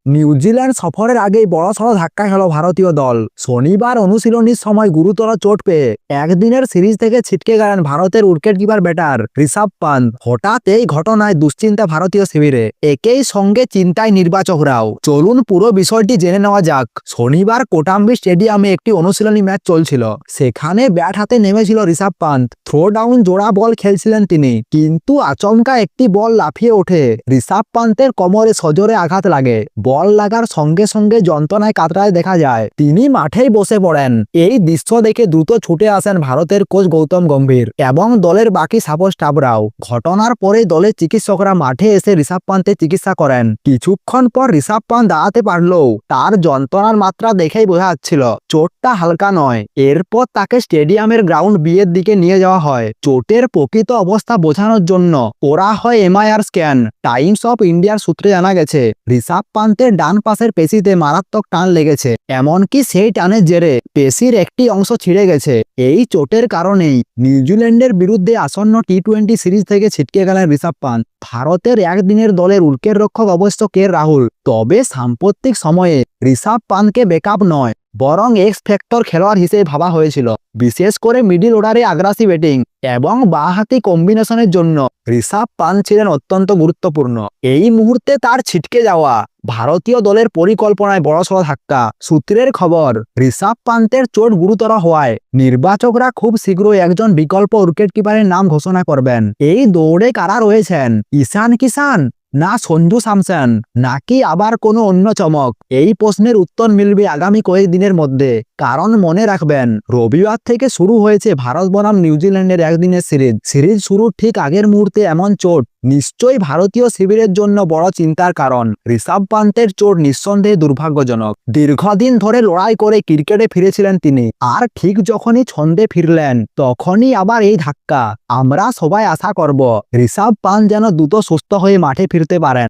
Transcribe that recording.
New Zealand সফরের আগেই বড়সড় ধাক্কা খেল ভারতীয় দল। শনিবার অনুশীলনীর সময় গুরুতর চোট পেয়ে একদিনের সিরিজ থেকে ছিটকে গেলেন ভারতের wicket keeper batter Rishabh Pant. হঠাৎ এই ঘটনায় দুশ্চিন্তা ভারতীয় শিবিরে, একই সঙ্গে চিন্তায় নির্বাচকরাও। চলুন পুরো বিষয়টি জেনে নেওয়া যাক। শনিবার কোটাম্বি স্টেডিয়ামে একটি অনুশীলনী ম্যাচ চলছিল। সেখানে ব্যাট হাতে নেমেছিল ঋষভ পান্ত। থ্রো ডাউন জোড়া বল খেলছিলেন তিনি, কিন্তু আচমকা একটি বল লাফিয়ে ওঠে। ঋষভ পান্তের কোমরে সজোরে আঘাত লাগে। বল লাগার সঙ্গে সঙ্গে যন্ত্রণায় কাতরায় দেখা যায়। তিনি মাঠেই বসে পড়েন। এই দৃশ্য দেখে দ্রুত ছুটে আসেন ভারতের কোচ গৌতম গম্ভীর এবং দলের বাকি সাপোর্ট স্টাফরাও। ঘটনার পরে দলের চিকিৎসকরা মাঠে এসে ঋষভ পান্তের চিকিৎসা করেন। কিছুক্ষণ পর ঋষভ পান্ত দাঁড়াতে পারলেও তার যন্ত্রণার মাত্রা দেখেই বোঝা যাচ্ছিল চোটটা হালকা নয়। এরপর তাকে স্টেডিয়ামের গ্রাউন্ড বি এর দিকে নিয়ে যাওয়া হয়। চোটের প্রকৃত অবস্থা বোঝানোর জন্য করা হয় এমআইআর স্ক্যান। টাইমস অফ ইন্ডিয়ার সূত্রে জানা গেছে ঋষভ পান্তের ডান পাশের পেশিতে মারাত্মক টান লেগেছে। এমনকি সেই টানের জেরে পেশির একটি অংশ ছিঁড়ে গেছে। এই চোটের কারণেই নিউজিল্যান্ডের বিরুদ্ধে আসন্ন টি-20 সিরিজ থেকে ছিটকে গেলেন ঋষভ পান্ত। ভারতের একদিনের দলের উইকেট রক্ষক অবশ্য কে রাহুল। তবে সাম্প্রতিক সময়ে ঋষভ পান্তকে ব্যাকআপ নয়, বরং এক্স ফ্যাক্টর খেলোয়াড় হিসেবে ভাবা হয়েছিল, বিশেষ করে মিডিল অর্ডারে আগ্রাসী ব্যাটিং এবং বাঁহাতি কম্বিনেশনের জন্য ঋষভ পান্ত ছিলেন অত্যন্ত গুরুত্বপূর্ণ। এই মুহূর্তে তার ছিটকে যাওয়া ভারতীয় দলের পরিকল্পনায় বড়সড় ধাক্কা। সূত্রের খবর, ঋষভ পান্তের চোট গুরুতর হওয়ায় নির্বাচকরা খুব শীঘ্রই একজন বিকল্প উইকেট কিপারের নাম ঘোষণা করবেন। এই দৌড়ে কারা রয়েছেন? ঈশান কিষান, না সঞ্জু স্যামসন, নাকি আবার কোনো অন্য চমক? এই প্রশ্নের উত্তর মিলবে আগামী কয়েকদিনের মধ্যে। কারণ মনে রাখবেন, রবিবার থেকে শুরু হয়েছে ভারত বনাম নিউজিল্যান্ডের একদিনের সিরিজ শুরুর ঠিক আগের মুহূর্তে এমন চোট নিশ্চয়ই ভারতীয় শিবিরের জন্য বড় চিন্তার কারণ। ঋষভ পান্তের চোট নিঃসন্দেহে দুর্ভাগ্যজনক। দীর্ঘদিন ধরে লড়াই করে ক্রিকেটে ফিরেছিলেন তিনি, আর ঠিক যখনই ছন্দে ফিরলেন তখনই আবার এই ধাক্কা। আমরা সবাই আশা করব ঋষভ পান্ত যেন দ্রুত সুস্থ হয়ে মাঠে ফিরতে পারেন।